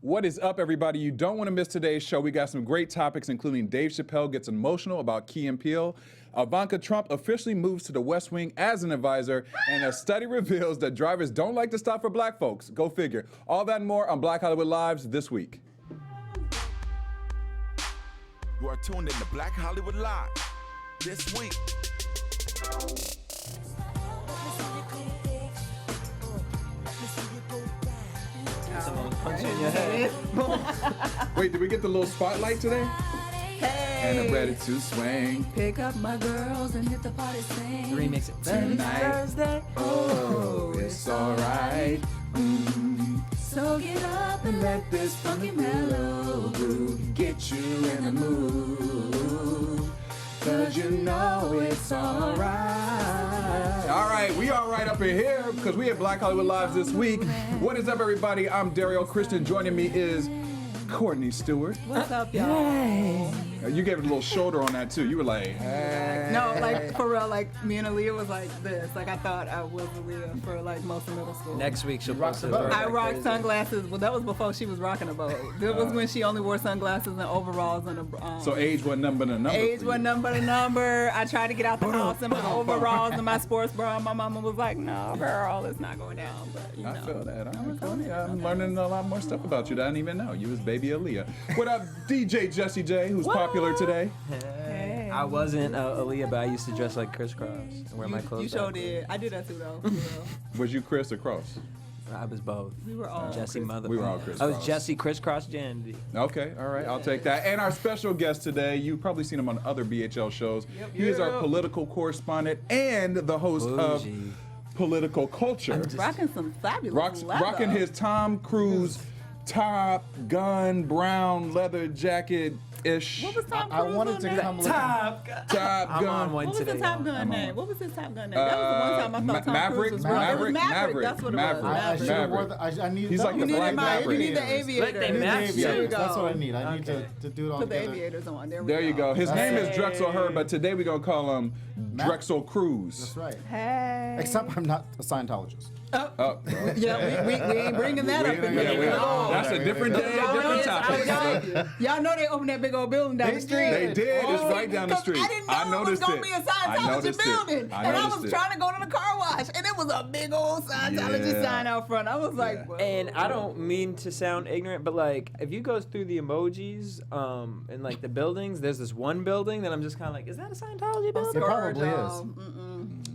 What is up, everybody? You don't want to miss today's show. We got some great topics, including Dave Chappelle gets emotional about Key and Peele. Ivanka Trump officially moves to the West Wing as an advisor, and a study reveals that drivers don't like to stop for black folks. Go figure. All that and more on Black Hollywood Lives this week. You are tuned in to Black Hollywood Live this week. Someone punch you in your head. Wait, did we get the little spotlight today? Hey, And I'm ready to swing. pick up my girls and hit the party sing. Remix it. Tonight. Thursday. Oh, it's alright. So get up and let this funky mellow groove Get you in the mood. Cause you know it's alright. Alright, we are right up in here because we have Black Hollywood Lives this week. What is up, everybody? I'm Dario Christian. Joining me is Courtney Stewart. What's up, y'all? You gave it a little shoulder on that too. You were like, hey. No, like for real, like me and Aaliyah was like this. Like I thought I was Aaliyah for like most of middle school. Next week she'll post it. I rocked sunglasses. Well, that was before she was rocking a boat. That was when she only wore sunglasses and overalls and a. So age wasn't number the number. Age for wasn't you. number the number. I tried to get out the house in my overalls and my sports bra. My mama was like, "No, girl, it's not going down." But you know, I feel that. I'm learning a lot more stuff about you that I didn't even know. You was baby Aaliyah. What up, DJ Jesse J, who's popular today? Hey. I wasn't Aaliyah, but I used to dress like crisscross and wear my clothes. You sure backwards. did. I did that too, though. For real. Was you Chris or Cross? I was both. We were all Jesse mother. We were all I crisscross. was Jesse crisscross Jandy. Okay, all right, I'll take that. And our special guest today, you've probably seen him on other BHL shows. He is our political correspondent and the host of Political Culture. rocking some fabulous leather. Rocking his Tom Cruise Top Gun brown leather jacket-ish. What was Tom Cruise I wanted on to that? come Top I'm Gun. on one What was today. the Top Gun I'm name? on. What was his Top Gun name? That was the one time I thought Tom Maverick, Cruise was Maverick, Maverick. That's what it was. Maverick. I should have Maverick. wore the. I need. He's like You the need black you Maverick. need the aviator. Look, they match. There you go. That's what I need. I need Okay. to do it all Put the together. aviators on. There we There you go. His That's name it. is Drexel Hurd, but today we're going to call him Drexel Cruz. That's right. Hey. Except I'm not a Scientologist. Oh, Yeah, we ain't bringing that up in here. That's a different day, Y'all know, different topic. y'all know they opened that big old building down the street. They did. It's right down the street. I didn't know I it was noticed going it. to be a I Scientology noticed it. building. I And I noticed was it. trying to go to the car wash, and it was a big old Scientology Yeah. sign out front. I was like, Yeah. whoa. And I don't mean to sound ignorant, but like if you go through the emojis in like the buildings, there's this one building that I'm just kind of like, is that a Scientology building? It probably is.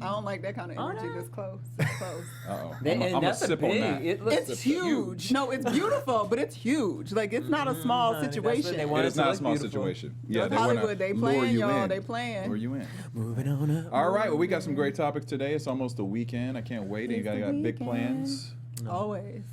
I don't like that kind of energy this close. This close. Uh-oh. And I'm a that's sip a big. on that. It looks It's huge. No, it's beautiful, but it's huge. Like it's not a small honey, that's situation. what they It want. is it to not a look small beautiful. situation. Yeah, That's they wanna Hollywood. They lure playing, you y'all. in. They playing. Lure you in. Moving on up. All right, well, we got some great topics today. It's almost the weekend. I can't wait. And you It's the got big weekend. plans. Always.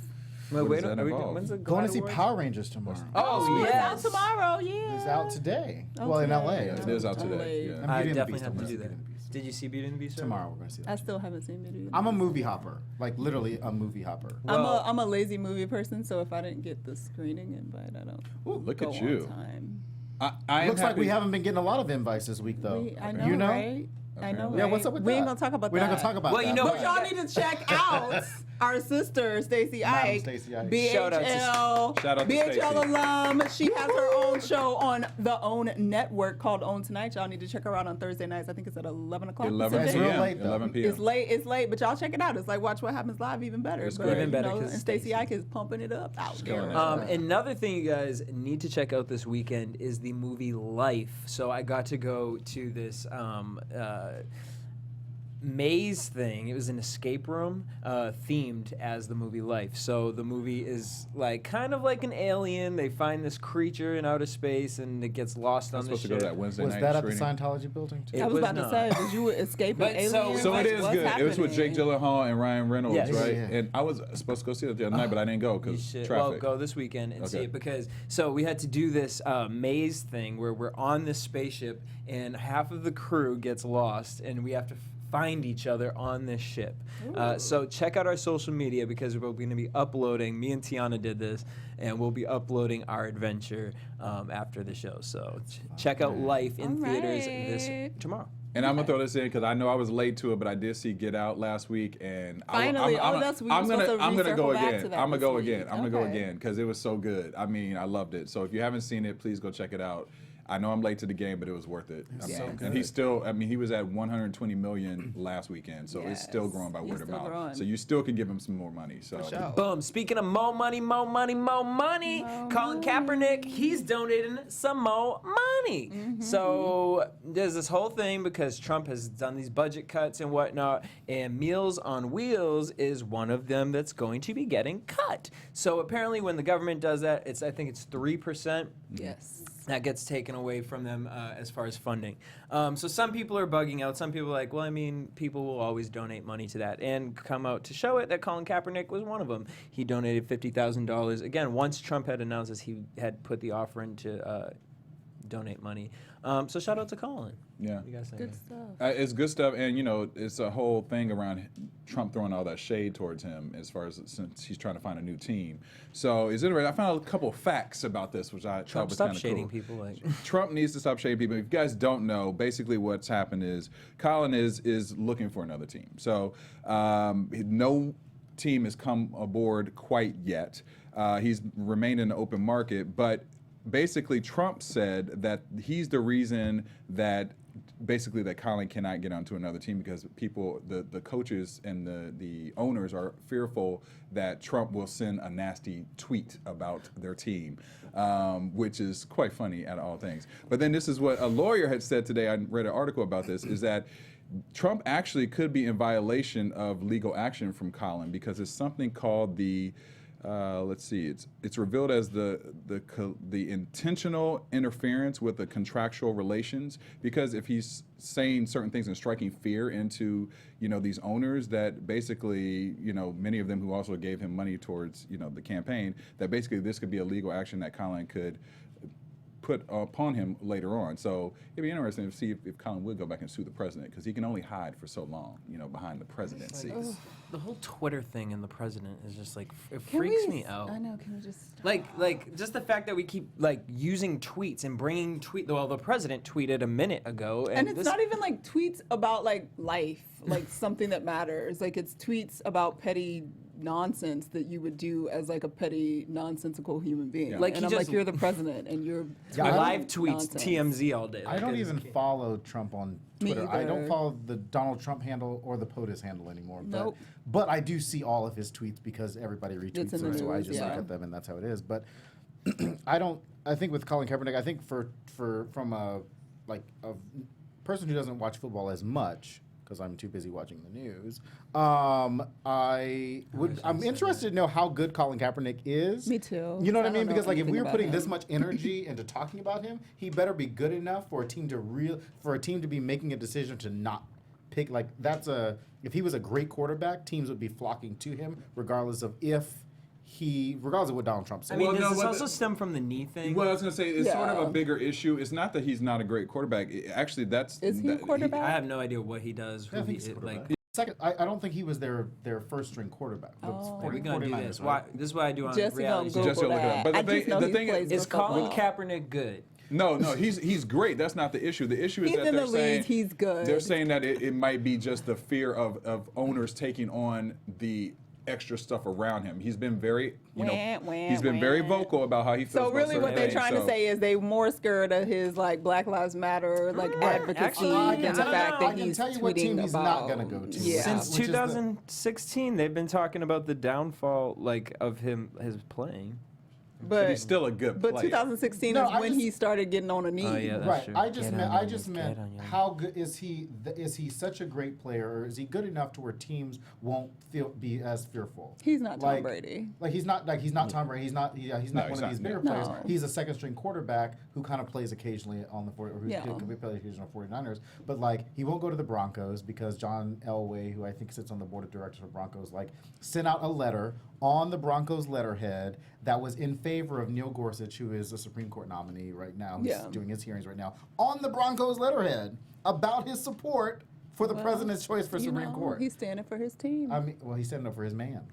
Wait, What wait, does that are we, involve? when's the Going to see Awards? Power Rangers tomorrow. Oh, It's out yes. tomorrow. Yeah. It's out today. Oh, Well, in today. LA. It is out today. Totally. Yeah. And I Beauty and the definitely Beast. have I'm to gonna do see that. Beauty and the Beast. Did you see Beauty and the Beast? Tomorrow we're going to see I that. still haven't seen Beauty. I'm a movie hopper. Like literally a movie hopper. Well- I'm a lazy movie person, so if I didn't get the screening invite, I don't. Ooh, look go at you. On time. I am Looks like happy. we haven't been getting a lot of invites this week though. I know, You know? right? I know, Apparently. Yeah, right? what's up with We that? ain't gonna talk about We're that. not gonna talk about Well, that. you know But what? y'all need to check out our sister Stacey Madam Ike, Stacey Ike. Shout out to- BHL, Shout out to BHL Stacey. alum. She has her own show on the OWN network called OWN Tonight. Y'all need to check her out on Thursday nights. I think it's at 11 o'clock. 11 It's Pacific. real late, p.m. though. 11 p.m. It's late, but y'all check it out. It's like Watch What Happens Live, even better. It's But, great. Even better, you know, 'cause and Stacey Stacey. Ike is pumping it up out there. killing it. Another thing you guys need to check out this weekend is the movie Life. So I got to go to this maze thing. It was an escape room themed as the movie Life. So the movie is like kind of like an alien. They find this creature in outer space and it gets lost I'm on the supposed to go to ship. that Wednesday Was night that at the screening. Scientology building too? It I was was about not. to say, was you escaping But so- aliens? So it is What's good. It was with Jake happening? Gyllenhaal and Ryan Reynolds, Yes. right? Yeah. And I was supposed to go see it the other night, but I didn't go You because should traffic. go this weekend and see Okay. it because so we had to do this maze thing where we're on this spaceship and half of the crew gets lost and we have to find each other on this ship. So check out our social media because we're going to be uploading. Me and Tiana did this, and we'll be uploading our adventure after the show. So check out Life in All theaters right. tomorrow. And I'm gonna throw this in because I know I was late to it, but I did see Get Out last week, and Finally, that's we were supposed to I'm gonna go recircle back again. to that I'm gonna this go week. again. I'm gonna go Okay. again because it was so good. I mean, I loved it. So if you haven't seen it, please go check it out. I know I'm late to the game, but it was worth it. I mean, so and good. he's still. I mean, he was at 120 million last weekend, so it's still Yes. growing by He's word of still mouth. growing. So you still can give him some more money. So Boom. Speaking of more money, more money, more money, Colin Kaepernick, he's donating some more money. So there's this whole thing because Trump has done these budget cuts and whatnot, and Meals on Wheels is one of them that's going to be getting cut. So apparently when the government does that, I think it's 3%. Yes. That gets taken away from them as far as funding. So some people are bugging out. Some people are like, well, I mean, people will always donate money to that and come out to show it that Colin Kaepernick was one of them. He donated $50,000. Again, once Trump had announced this, he had put the offer in to donate money. So shout out to Colin. yeah. What do you guys think? Good stuff. It's good stuff, and you know, it's a whole thing around Trump throwing all that shade towards him, as far as since he's trying to find a new team. So it's interesting. I found a couple of facts about this, which I thought Trump, was stop kind of shading cool. people. Like, Trump needs to stop shading people. If you guys don't know, basically what's happened is Colin is looking for another team. So no team has come aboard quite yet. He's remained in the open market, but basically Trump said that he's the reason that basically that Colin cannot get onto another team because people, the coaches and the owners are fearful that Trump will send a nasty tweet about their team, which is quite funny at all things. But then this is what a lawyer had said today. I read an article about this, is that Trump actually could be in violation of legal action from Colin because it's something called the let's see. It's revealed as the intentional interference with the contractual relations. Because if he's saying certain things and striking fear into these owners that basically many of them who also gave him money towards the campaign, that basically this could be a legal action that Colin could put upon him later on. So it'd be interesting to see if Colin would go back and sue the president because he can only hide for so long, behind the presidency. the whole Twitter thing and the president is just like it Can freaks we me out. I know. Can we just Like just the fact that we keep like using tweets and bringing well, the president tweeted a minute ago, And and it's not even like tweets about like life, like something that matters. Like it's tweets about petty nonsense that you would do as like a petty nonsensical human being. Yeah. Like, and he I'm just- like, you're the president and you're Yeah, live tweeting tweets nonsense. TMZ all day. I Like, don't it's- even follow Trump on Me Twitter. I don't either. follow the Donald Trump handle or the POTUS handle anymore. Nope. But I do see all of his tweets because everybody retweets It's in them, the so I news, just yeah. look at them and that's how it is. But I think with Colin Kaepernick, I think from a person who doesn't watch football as much, because I'm too busy watching the news. I'm interested to know how good Colin Kaepernick is. Me too. You know what I I don't mean? know Because like if anything we were about putting him. this much energy into talking about him, he better be good enough for a team to be making a decision to not pick. Like if he was a great quarterback, teams would be flocking to him regardless of what Donald Trump said. I mean, Well, does no, this but also stem from the knee thing? Well, I was going to say, it's sort of Yeah. a bigger issue. It's not that he's not a great quarterback. Actually, that's... Is he a quarterback? I have no idea what he does. I Who think he he's a is, quarterback. like, Second, I don't think he was their first string quarterback. Oh. are we gonna do 49ers, this? right? This is what I do on Jesse reality gonna shows. Jesse will look it up. that. But the I thing- just know the he thing plays Is for Colin football. Kaepernick good? No, he's great. That's not the issue. The issue is He's that in they're the saying... league, he's good. They're saying that it might be just the fear of owners taking on the extra stuff around him. He's been very, he's been very vocal about how he feels So about really, certain what they're things. trying to say is they more scared of his like Black Lives Matter like advocacy Actually, than the I fact I that can he's tell you what team tweeting he's about. not gonna go to. Yeah. Since Which is the- 2016, they've been talking about the downfall, like of his playing. But he's still a good But player. 2016 No, is I when just- he started getting on a knee. Oh, yeah, that's Right. true. I just Get meant on I your just knees, meant get on your how good is he? Is he such a great player, or is he good enough to where teams won't be as fearful? He's not Tom Like- Brady. Like he's not Tom Brady. He's not No, one he's of not. these bigger No. players. He's a second string quarterback who kind of plays occasionally on the 40 or who Yeah. could play occasionally on 49ers. But like he won't go to the Broncos because John Elway, who I think sits on the board of directors of Broncos, like sent out a letter on the Broncos letterhead that was in favor of Neil Gorsuch, who is a Supreme Court nominee right now, who's Yeah. doing his hearings right now, on the Broncos letterhead about his support for the president's choice for Supreme Court. He's standing for his team. I mean, well, he's standing up for his man,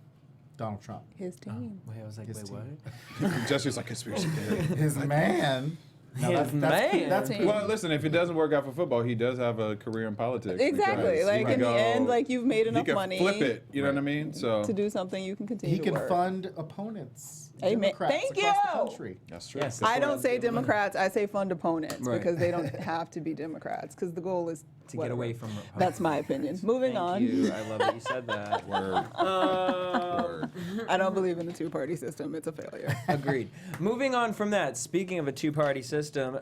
Donald Trump. His team. Wait, I was like, His wait, team. what? Jesse's like conspiracy theory. His man. Now that's Team. Well, listen, if it doesn't work out for football, he does have a career in politics. Exactly. because Like he in can the end, like you've made he enough can money flip it. You know what I mean? So to do something you can continue he to can work. fund opponents. Amen. Democrats Thank across you. the country. that's true. Yes. I don't say Democrats, I say fund opponents Right. because they don't have to be Democrats because the goal is To get whatever. away from That's my opinion. Moving Thank on. you. I love that you said that. Word. Word. I don't believe in the two-party system. It's a failure. Agreed. Moving on from that, speaking of a two-party system,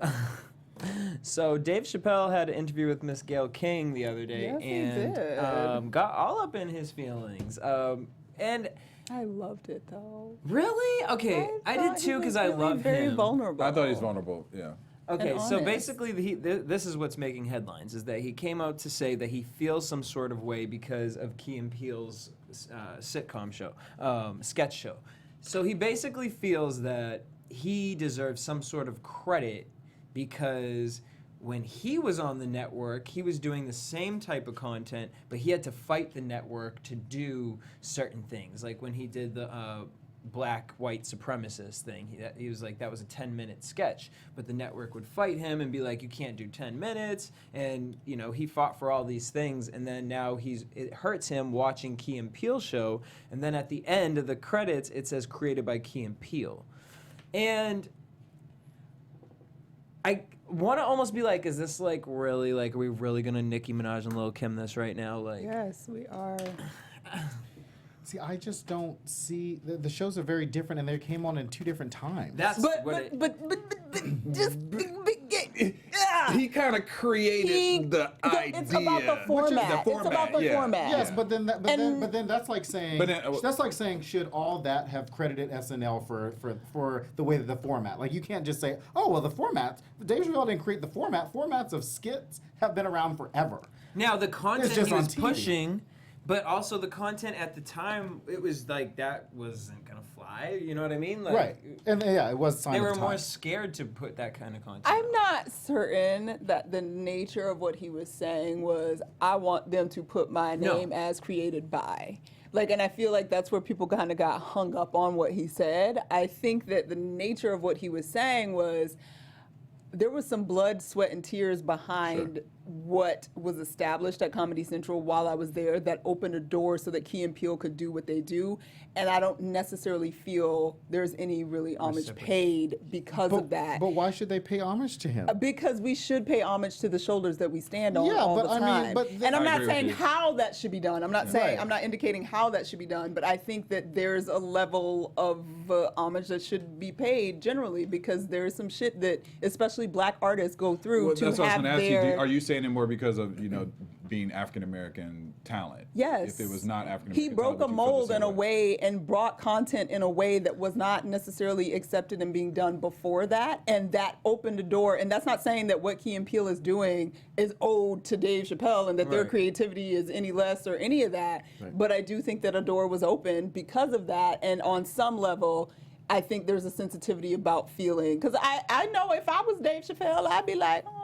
so Dave Chappelle had an interview with Miss Gayle King the other day Yes, he and did. got all up in his feelings. And I loved it though. really, okay, I did thought he too was because I really love very him. vulnerable. I thought he's vulnerable. Yeah. Okay, and so honest. basically, this is what's making headlines: is that he came out to say that he feels some sort of way because of Key and Peele's sitcom show, sketch show. So he basically feels that he deserves some sort of credit because when he was on the network, he was doing the same type of content, but he had to fight the network to do certain things. Like when he did the black white supremacist thing, he was like, that was a 10-minute sketch, but the network would fight him and be like, you can't do 10 minutes, and you know, he fought for all these things, and then now it hurts him watching Key and Peele show, and then at the end of the credits it says created by Key and Peele, and I want to almost be like, is this like really, like, are we really gonna Nicki Minaj and Lil Kim this right now? Like, Yes, we are. See, I just don't see the shows are very different, and they came on in 2 different times. that's But what it, just He kind of created the idea. It's about the format. It's about the yeah. format. Yes, but then that's like saying But then- that's like saying should all that have credited SNL for the way that the format. Like you can't just say, oh well, the formats. Dave Chappelle didn't create the format. Formats of skits have been around forever. now the content just he on was TV. pushing, but also the content at the time, it was like that wasn't gonna fly. You know what I mean? Like, Right, and yeah, it was sign They of were more times. scared to put that kind of content. I'm out. not certain that the nature of what he was saying was, I want them to put my No. name as created by. Like, and I feel like that's where people kind of got hung up on what he said. I think that the nature of what he was saying was, there was some blood, sweat, and tears behind what was established at Comedy Central while I was there that opened a door so that Key and Peele could do what they do. And I don't necessarily feel there's any really homage paid because of that. But why should they pay homage to him? Because we should pay homage to the shoulders that we stand on Yeah, all but the I time. mean, but and I'm I not agree with saying you. how that should be done. I'm not saying, Right. I'm not indicating how that should be done, but I think that there's a level of homage that should be paid generally because there's some shit that especially black artists go through Well, to that's what I was have going to ask you. their... Are you saying it more because of being African American talent? Yes. If it was not African American, He broke a mold in a way and brought content in a way that was not necessarily accepted and being done before that, and that opened a door. And that's not saying that what Key and Peele is doing is owed to Dave Chappelle and that their Right. creativity is any less or any of that. Right. But I do think that a door was opened because of that, and on some level, I think there's a sensitivity about feeling. Because I know if I was Dave Chappelle, I'd be like, oh,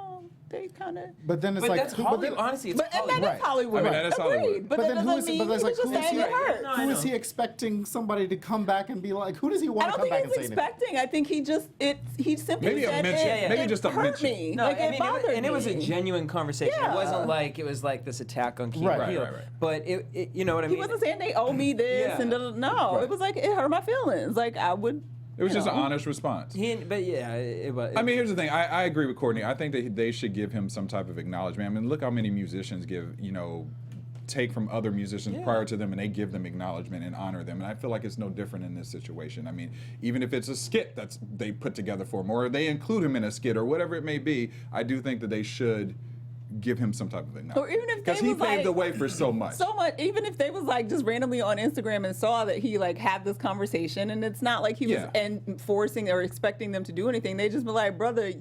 they kind of... But then it's But like, that's but Hollywood. then, Honestly, it's But and Hollywood. that Right. is Hollywood. I mean, that is Agreed. Hollywood. But, But that then who doesn't is- mean but he there's was like, just who is saying he- it hurt. No, I who know. is he expecting somebody to come back and be like, who does he I want to don't come think back and he's say anything? expecting. I think he simply Maybe a said mention. it, Maybe it just a hurt mention. me. No, like I it mean, bothered and it was a me. genuine conversation. It Yeah. wasn't like it was like this attack on Key Right. and Peele. Right, right. But it, you know what I He mean? wasn't saying they owe me this Yeah. and no. Right. It was like it hurt my feelings. Like I would. It was you just an know. honest response. But yeah, it was. I mean, here's the thing. I agree with Courtney. I think that they should give him some type of acknowledgement. I mean, look how many musicians take from other musicians Yeah. prior to them, and they give them acknowledgement and honor them. And I feel like it's no different in this situation. I mean, even if it's a skit that's they put together for him, or they include him in a skit, or whatever it may be, I do think that they should give him some type of acknowledgement. even if they because he was paved like- the way for so much. So much, even if they was like just randomly on Instagram and saw that he like had this conversation, and it's not like he was Yeah. forcing or expecting them to do anything. They just be like, brother,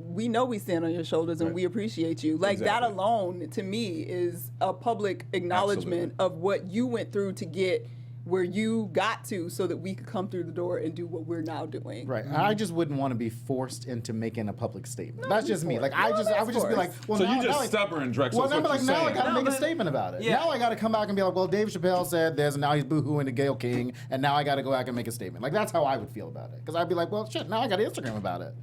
we know we stand on your shoulders and Right. we appreciate you. Like that Exactly. alone, to me, is a public acknowledgement Absolutely. of what you went through to get where you got to so that we could come through the door and do what we're now doing. Right. I just wouldn't want to be forced into making a public statement. No, That's just me. forced. Like No, I would just be like, well, So now, you just now I- stubborn, Drexel. Well, is now, what like, you're now I saying. got to No, make a but- statement about it. Yeah. Now I got to come back and be like, well, Dave Chappelle said this, and now he's boohooing the Gayle King, and now I got to go back and make a statement. Like, that's how I would feel about it. Because I'd be like, well, shit, now I got Instagram about it.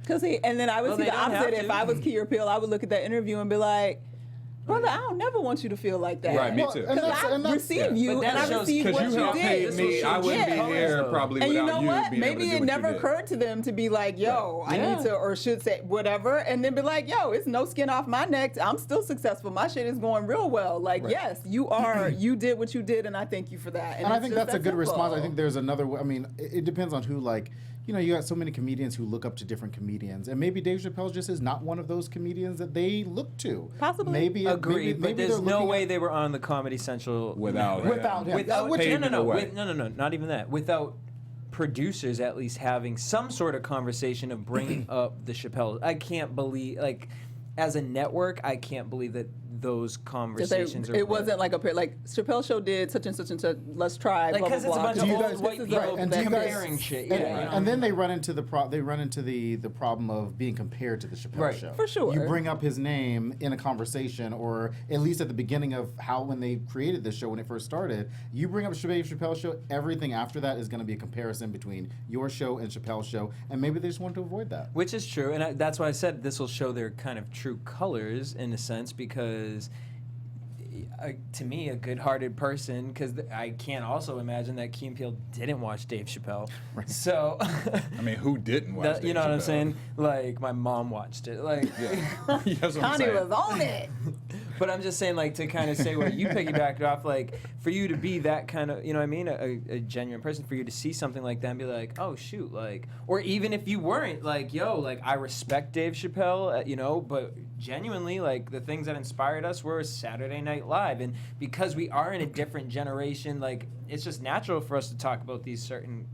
And then I would Well, see they the don't have opposite. to. If I was Keir Peele, I would look at that interview and be like, brother, I don't never want you to feel like that. Right, me Well, too. and Because that's- I and that's- receive yeah. you But and that I shows- receive Because what you you helped did. pay This me, will I show wouldn't be you here colors, probably And you without know you what? being able to Maybe do it what never you did. occurred to them to be like, yo, I Yeah. need to, or should say whatever, and then be like, yo, it's no skin off my neck. I'm still successful. My shit is going real well. Like, yes, you are. You did what you did, and I thank you for that. And I it's think just that's a that good response. I simple. think there's another way. I mean, it depends on who, like, you know, you got so many comedians who look up to different comedians. And maybe Dave Chappelle just is not one of those comedians that they look to. Possibly. Maybe Agreed, but maybe there's they're no looking way at- they were on the Comedy Central Without network. Without him. Without Which- no, away. no, not even that. Without producers at least having some sort of conversation of bringing up the Chappelle. I can't believe, like, as a network, I can't believe that those Just conversations say, it wasn't like Chappelle show did such and such and such. Let's try. Like, blah, blah, because it's a blah. bunch Do of you old guys- white this is people right, and do you guys- comparing shit. And, Yeah, you know? and then they run into the problem of being compared to the Chappelle Right. show. For sure. You bring up his name in a conversation, or at least at the beginning of how when they created this show when it first started, you bring up Dave Chappelle show. Everything after that is going to be a comparison between your show and Chappelle's show, and maybe they just want to avoid that. Which is true, and that's why I said this will show their kind of true colors in a sense, because to me, a good-hearted person, because I can't also imagine that Key and Peele didn't watch Dave Chappelle. Right. So, I mean, who didn't watch you Dave know what I'm Chappelle? saying? Like, my mom watched it. Like, Yeah. That's what I'm Connie saying. was on it. but I'm just saying, like, to kind of say where you piggybacked off, like, for you to be that kind of, you know what I mean, a genuine person, for you to see something like that and be like, oh, shoot, like, or even if you weren't, like, yo, like, I respect Dave Chappelle, you know, but genuinely, like, the things that inspired us were Saturday Night Live, and because we are in a different generation, like, it's just natural for us to talk about these certain,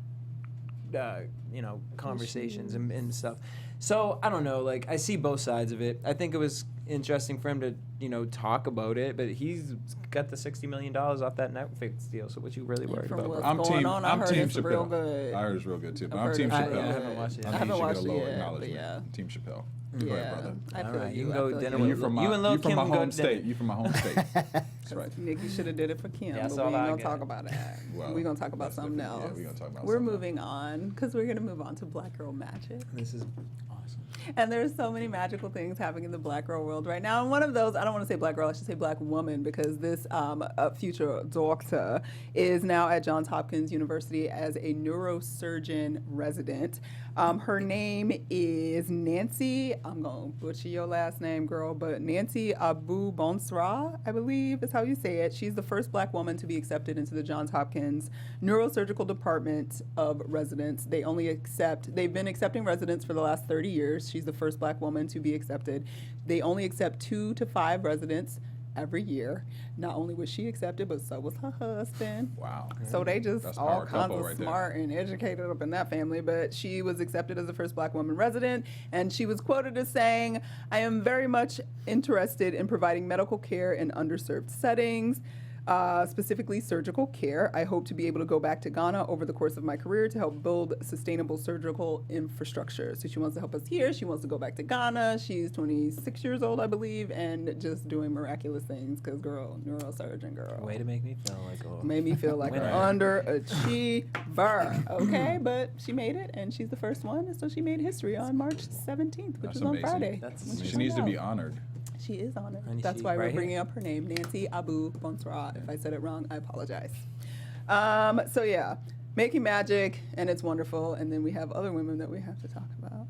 you know, conversations and stuff. So, I don't know, like, I see both sides of it. I think it was interesting for him to, you know, talk about it, but he's got the $60 million off that Netflix deal, so what you really worried From about, what's bro? I'm going team. on, I I'm heard team it's Chappelle. real good. I heard it's real good too. But I've I'm heard team it. Chappelle. I haven't watched it. I I think haven't you watched should get a it lower yet, but acknowledgement. yeah. Team Chappelle. Yeah, Go ahead, brother. I feel Alright, you you. can I go feel dinner you. with You from you my, and Lil you from Kim my can go home to dinner. state. You from my home state. That's right. Nick, you should have did it for Kim, That's but all we ain't I gonna get. talk about that. Well, We're gonna talk about that's something different. Yeah, else. we gonna talk about We're something moving on because we're gonna move on to Black Girl Magic. This is awesome. And there's so many magical things happening in the Black girl world right now. And one of those, I don't want to say Black girl, I should say Black woman, because this future doctor is now at Johns Hopkins University as a neurosurgeon resident. Her name is Nancy, I'm going to butcher your last name, girl, but Nancy Abu Bonsra, I believe is how you say it. She's the first Black woman to be accepted into the Johns Hopkins Neurosurgical Department of Residents. They've been accepting residents for the last 30 years. She's the first Black woman to be accepted. They only accept 2 to 5 residents every year. Not only was she accepted, but so was her husband. Wow. So they just That's all power kinds couple of right there. smart and educated up in that family. But she was accepted as the first Black woman resident, and she was quoted as saying, "I am very much interested in providing medical care in underserved settings. Specifically surgical care. I hope to be able to go back to Ghana over the course of my career to help build sustainable surgical infrastructure." So she wants to help us here. She wants to go back to Ghana. She's 26 years old, I believe, and just doing miraculous things because, girl, neurosurgeon, girl. Way to make me feel like a Made me feel like an winner. underachiever. Okay, but she made it, and she's the first one, and so she made history on March 17th, which That's is on amazing. Friday. That's when She comes needs to be out. honored. She is honored. And That's she- why right we're here. bringing up her name, Nancy Abu Bonsra. If I said it wrong, I apologize. So yeah, making magic, and it's wonderful. And then we have other women that we have to talk about.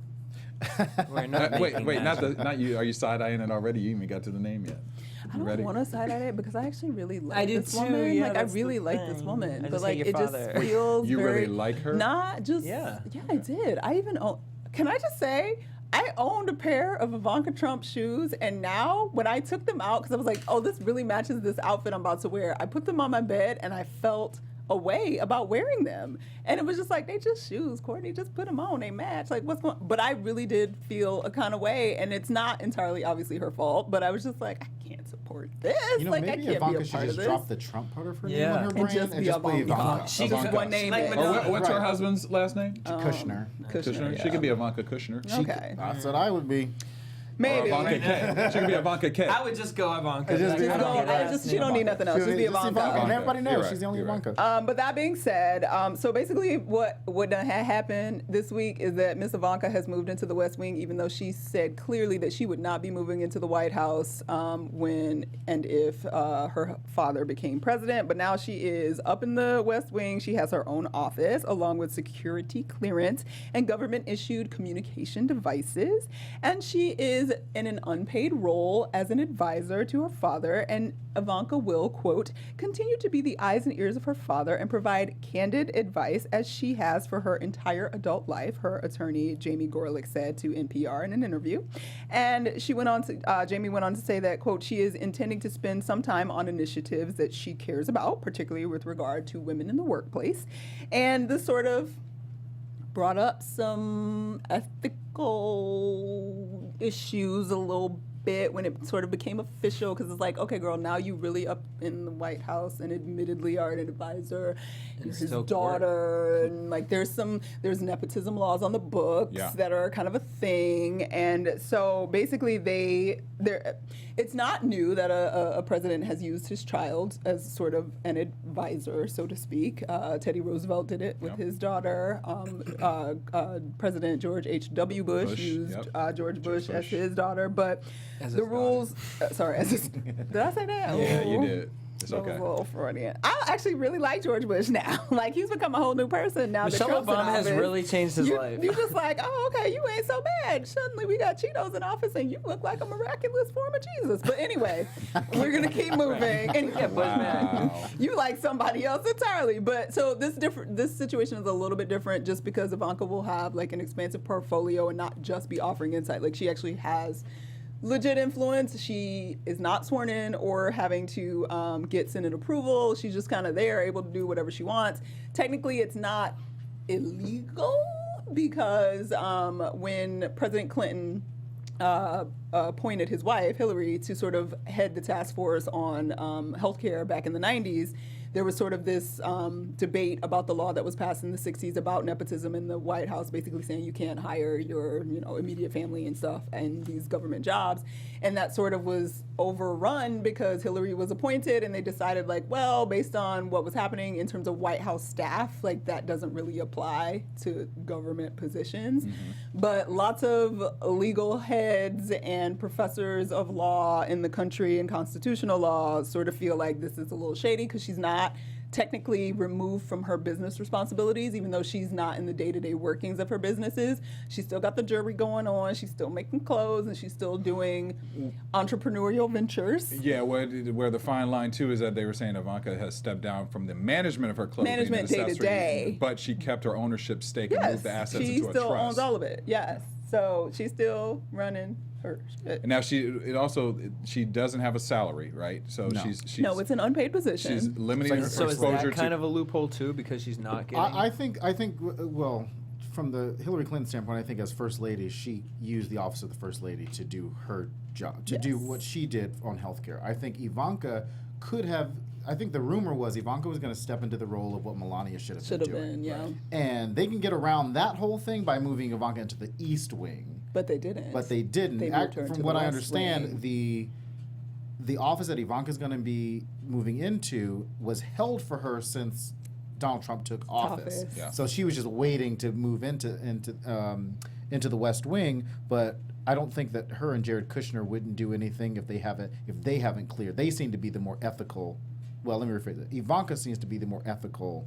We're not Wait, making magic. not you. Are you side eyeing it already? You even got to the name yet? I You don't ready? want to side at it because I actually really like I do this too, woman. yeah, Like I that's the really like this thing. woman, I but just like hate it your just father. feels You very really like her? Not just Yeah. I did. I even own. Can I just say? I owned a pair of Ivanka Trump shoes, and now when I took them out, because I was like, oh, this really matches this outfit I'm about to wear, I put them on my bed, and I felt a way about wearing them. And it was just like, they just shoes, Courtney, just put them on, they match. Like, what's going But I really did feel a kind of way, and it's not entirely obviously her fault, but I was just like, I can't support this. You know, like, I maybe can't Ivanka be a should part just of drop this. the Trump part of her Yeah. name on her And brand just and be just play Ivanka. Ivanka. She Just could- one name. like it. Madonna. What's her Right. husband's last name? Kushner. Kushner. yeah. She could be Ivanka Kushner. Okay. That's what I would be. Maybe. Or Ivanka K. She could be Ivanka K. I would just go Ivanka. Just be I don't Ivanka. get it. She don't need nothing else. Just be Ivanka. And everybody knows You're right. she's the only You're right. Ivanka. But that being said, so basically what done had happened this week is that Miss Ivanka has moved into the West Wing, even though she said clearly that she would not be moving into the White House when and if her father became president. But now she is up in the West Wing. She has her own office along with security clearance and government-issued communication devices. And she is in an unpaid role as an advisor to her father. And Ivanka will, quote, continue to be the eyes and ears of her father and provide candid advice as she has for her entire adult life, her attorney Jamie Gorelick said to NPR in an interview. And she went on to, Jamie went on to say that, quote, she is intending to spend some time on initiatives that she cares about, particularly with regard to women in the workplace. And this sort of brought up some ethical issues a little bit when it sort of became official, because it's like, okay, girl, now you really up in the White House and admittedly are an advisor. You're his still daughter, and like there's nepotism laws on the books Yeah. that are kind of a thing. And so basically it's not new that a president has used his child as sort of an advisor, so to speak. Teddy Roosevelt did it with Yep. his daughter. President George H.W. Bush used Yep. George Bush as Bush. his daughter, but As the his rules. Sorry, as his, did I say that? Yeah, you Ooh. did. It's That was okay. a little Freudian. I actually really like George Bush now. Like, he's become a whole new person now. Michelle that Trump's in Obama has office. really changed his life. You're just like, oh, okay, you ain't so bad. Suddenly we got Cheetos in office and you look like a miraculous form of Jesus. But anyway, we're going to keep moving. And Yeah, Bush man. Wow. you like somebody else entirely. But so this situation is a little bit different just because Ivanka will have like an expansive portfolio and not just be offering insight. Like, she actually has legit influence. She is not sworn in or having to get Senate approval. She's just kind of there, able to do whatever she wants. Technically, it's not illegal because when President Clinton appointed his wife, Hillary, to sort of head the task force on healthcare back in the 90s, there was sort of this debate about the law that was passed in the 60s about nepotism in the White House, basically saying you can't hire your immediate family and stuff in these government jobs. And that sort of was overrun because Hillary was appointed and they decided, like, well, based on what was happening in terms of White House staff, like, that doesn't really apply to government positions. But lots of legal heads and professors of law in the country and constitutional law sort of feel like this is a little shady because she's not technically removed from her business responsibilities, even though she's not in the day-to-day workings of her businesses. She's still got the jewelry going on. She's still making clothes, and she's still doing entrepreneurial ventures. Yeah, where the fine line too is that they were saying Ivanka has stepped down from the management of her clothing Management and day to accessory, day. but she kept her ownership stake and Yes, moved the assets she into a still trust. owns all of it. Yes, so she's still running her shit. And now she doesn't have a salary, right? So No. she's No, it's an unpaid position. she's limiting her So is exposure that kind to. of a loophole too, because she's not getting? I think, well, from the Hillary Clinton standpoint, I think as First Lady, she used the office of the First Lady to do her job, to do Yes. what she did on healthcare. I think Ivanka could have. I think the rumor was Ivanka was going to step into the role of what Melania should have Should been have doing. been, yeah. And they can get around that whole thing by moving Ivanka into the East Wing. But they didn't. But they didn't. They moved her From into what the I West understand, Wing. the office that Ivanka's going to be moving into was held for her since Donald Trump took office. Yeah. So she was just waiting to move into the West Wing. But I don't think that her and Jared Kushner wouldn't do anything if they haven't cleared. They seem to be the more ethical. Well, let me rephrase it. Ivanka seems to be the more ethical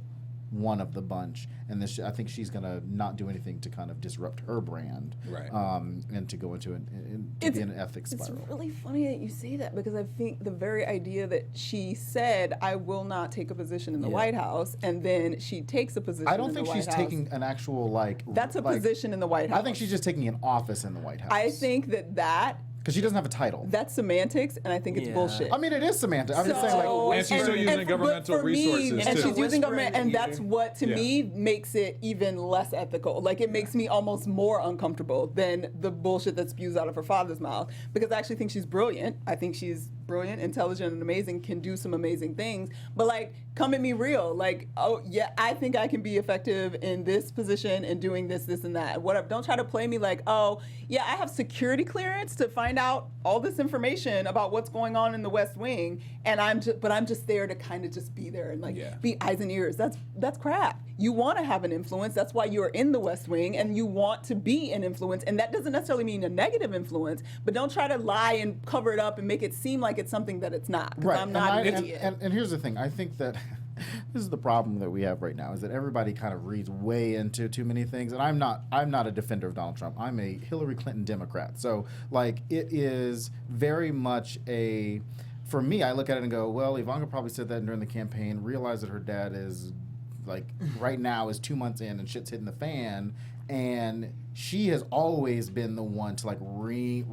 one of the bunch, and I think she's going to not do anything to kind of disrupt her brand, Right. And to go into be in an ethics It's spiral. really funny that you say that because I think the very idea that she said, I will not take a position in the Yeah. White House, and then she takes a position I don't in think the White she's House. taking an actual That's a position in the White House. I think she's just taking an office in the White House. I think that because she doesn't have a title. that's semantics, and I think it's Yeah. bullshit. I mean, it is semantic. I'm just saying, like, And she's still using but governmental for me, resources, and too. she's using Whisper government, in and the that's ear. what to Yeah. me makes it even less ethical. Like, it makes me almost more uncomfortable than the bullshit that spews out of her father's mouth. Because I actually think she's brilliant. I think she's brilliant, intelligent, and amazing, can do some amazing things. But like, come at me real. Like, oh yeah, I think I can be effective in this position and doing this, this, and that. Whatever. Don't try to play me like, oh yeah, I have security clearance to find out all this information about what's going on in the West Wing, and I'm just there to kind of just be there and like be eyes and ears. That's crap. You want to have an influence. That's why you're in the West Wing, and you want to be an influence. And that doesn't necessarily mean a negative influence, but don't try to lie and cover it up and make it seem like it's something that it's not. Because I'm not an idiot. And here's the thing. I think that this is the problem that we have right now, is that everybody kind of reads way into too many things. And I'm not a defender of Donald Trump. I'm a Hillary Clinton Democrat. So like, it is very much for me, I look at it and go, well, Ivanka probably said that during the campaign, realized that her dad is like right now is 2 months in and shit's hitting the fan, and she has always been the one to like ring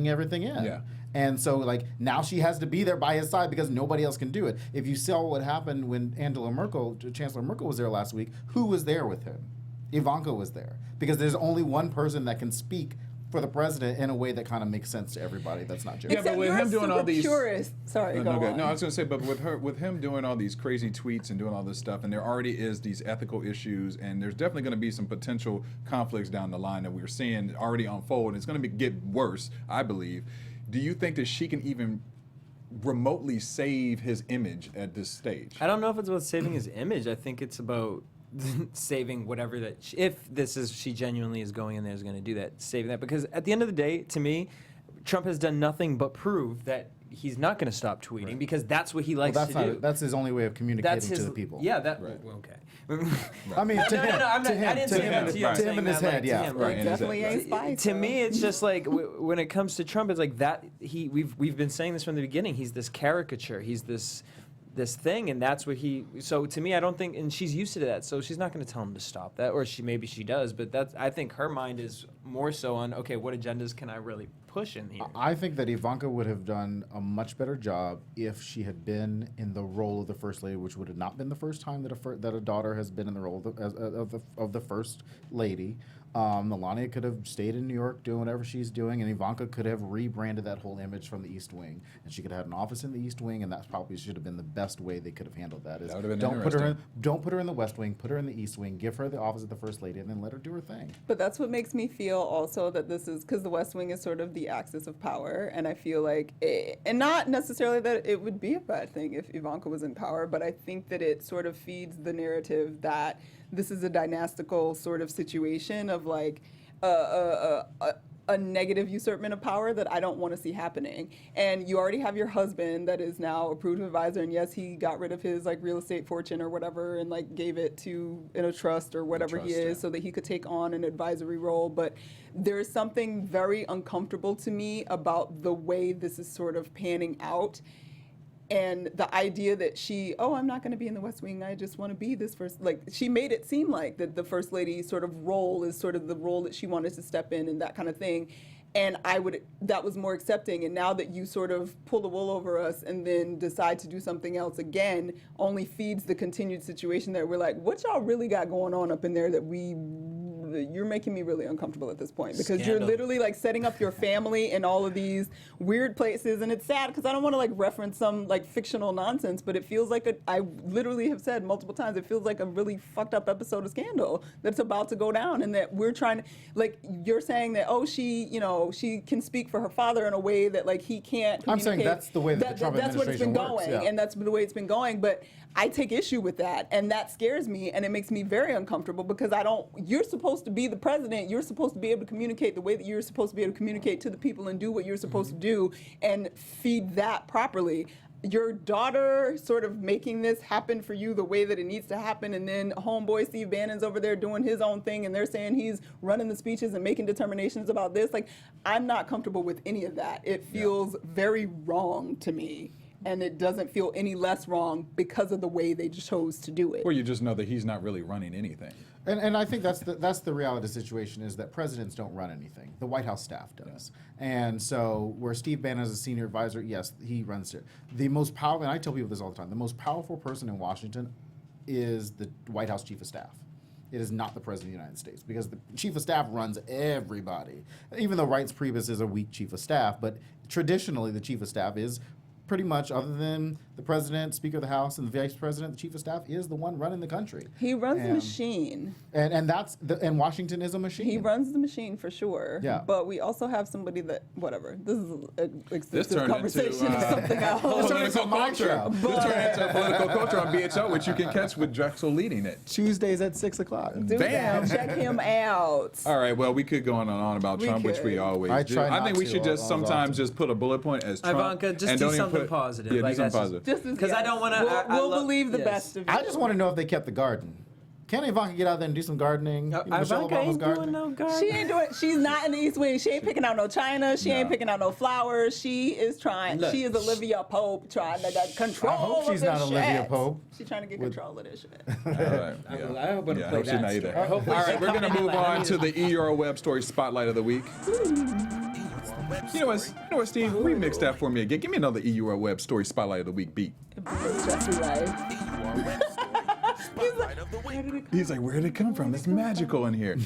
everything in. Yeah. And so like now she has to be there by his side because nobody else can do it. If you saw what happened when Chancellor Merkel was there last week, who was there with him? Ivanka was there, because there's only one person that can speak for the president in a way that kind of makes sense to everybody. That's not Joe. Yeah, but with him doing all these purist. Sorry, go on. No, I was going to say, but with him doing all these crazy tweets and doing all this stuff, and there already is these ethical issues, and there's definitely going to be some potential conflicts down the line that we're seeing already unfold. And it's going to get worse, I believe. Do you think that she can even remotely save his image at this stage? I don't know if it's about saving his image. I think it's about saving whatever that she genuinely is going in there is going to do that, saving that, because at the end of the day, to me, Trump has done nothing but prove that he's not going to stop tweeting, because that's what he likes to do. That's his only way of communicating to the people. Yeah, okay. I mean, to him, I didn't say him to you. I'm to him saying in his that, head, like, yeah. to him, Right, like, in his Definitely head. ain't spice. to me, it's just like when it comes to Trump, it's like that we've been saying this from the beginning. He's this caricature. He's this thing, and that's what so to me, I don't think, and she's used to that, so she's not going to tell him to stop that, or maybe she does, but I think her mind is more so on, okay, what agendas can I really push in here? I think that Ivanka would have done a much better job if she had been in the role of the first lady, which would have not been the first time that a daughter has been in the role of the first lady. Melania could have stayed in New York doing whatever she's doing, and Ivanka could have rebranded that whole image from the East Wing, and she could have had an office in the East Wing, and that probably should have been the best way they could have handled that. Is That would have been don't put her in the West Wing, put her in the East Wing, give her the office of the First Lady, and then let her do her thing. But that's what makes me feel also that this is, because the West Wing is sort of the axis of power, and I feel like, and not necessarily that it would be a bad thing if Ivanka was in power, but I think that it sort of feeds the narrative that this is a dynastical sort of situation of like a negative usurpment of power that I don't want to see happening. And you already have your husband that is now approved advisor, and yes, he got rid of his like real estate fortune or whatever and like gave it in a trust or whatever he is, so that he could take on an advisory role. But there's something very uncomfortable to me about the way this is sort of panning out. And the idea that I'm not going to be in the West Wing, I just want to be this first, like, she made it seem like that the First Lady sort of role is sort of the role that she wanted to step in and that kind of thing. And that was more accepting. And now that you sort of pull the wool over us and then decide to do something else again, only feeds the continued situation that we're like, what y'all really got going on up in there that you're making me really uncomfortable at this point, because you're literally like setting up your family in all of these weird places. And it's sad because I don't want to like reference some like fictional nonsense, but it feels like I literally have said multiple times, it feels like a really fucked up episode of Scandal that's about to go down, and that we're trying to, like, you're saying that, she can speak for her father in a way that like he can't communicate. I'm saying that's the way that the Trump that's what it's been administration going, works, yeah. and that's the way it's been going. But I take issue with that, and that scares me, and it makes me very uncomfortable, because you're supposed to be the president. You're supposed to be able to communicate the way that you're supposed to be able to communicate to the people and do what you're supposed to do and feed that properly. Your daughter sort of making this happen for you the way that it needs to happen, and then homeboy Steve Bannon's over there doing his own thing, and they're saying he's running the speeches and making determinations about this. Like, I'm not comfortable with any of that. It feels very wrong to me. And it doesn't feel any less wrong because of the way they chose to do it. Or you just know that he's not really running anything. And I think that's the reality of the situation, is that presidents don't run anything. The White House staff does. And so where Steve Bannon is a senior advisor, yes, he runs it. The most powerful, and I tell people this all the time, the most powerful person in Washington is the White House chief of staff. it is not the President of the United States, because the Chief of Staff runs everybody. Even though Reince Priebus is a weak Chief of Staff, but traditionally the Chief of Staff is pretty much, other than the President, Speaker of the House, and the Vice President, the Chief of Staff is the one running the country. He runs the machine. And Washington is a machine. He runs the machine for sure. Yeah. But we also have somebody that, whatever, this is an extensive turned conversation into, of something else. Political culture. show. This turned into political culture on BHL, which you can catch with Drexel leading it. Tuesdays at 6 o'clock. Do Bam. that. Check him out. All right, well, we could go on and on about We Trump, which we could. always I do. try I not think we to should just as sometimes often. just put a bullet point as Trump. Ivanka, just and do don't even something put- positive. Yeah, Like, do something that's positive. Because I don't want to. We'll believe the best of you. I just want to know if they kept the garden. Can Ivanka get out there and do some gardening? You know, Michelle Ivanka Obama's ain't garden. doing no garden. She ain't doing. She's not in the East Wing. She ain't picking out no china. She ain't No. picking out no flowers. She is trying. Look, she is Olivia Pope trying to get control. I hope of she's this not Olivia shit. Pope. She's trying to get control of this shit. All right, yeah. I hope I don't Yeah, play hope she's that not either. story. Hopefully All she right, we're come going to in move like, on to the euro web story spotlight of the week. You know what, Steve? Remix that for me again. Give me another euro web story spotlight of the week beat. Stressful life. Spotlight of the week. He's like, where did it come from? It's magical in here.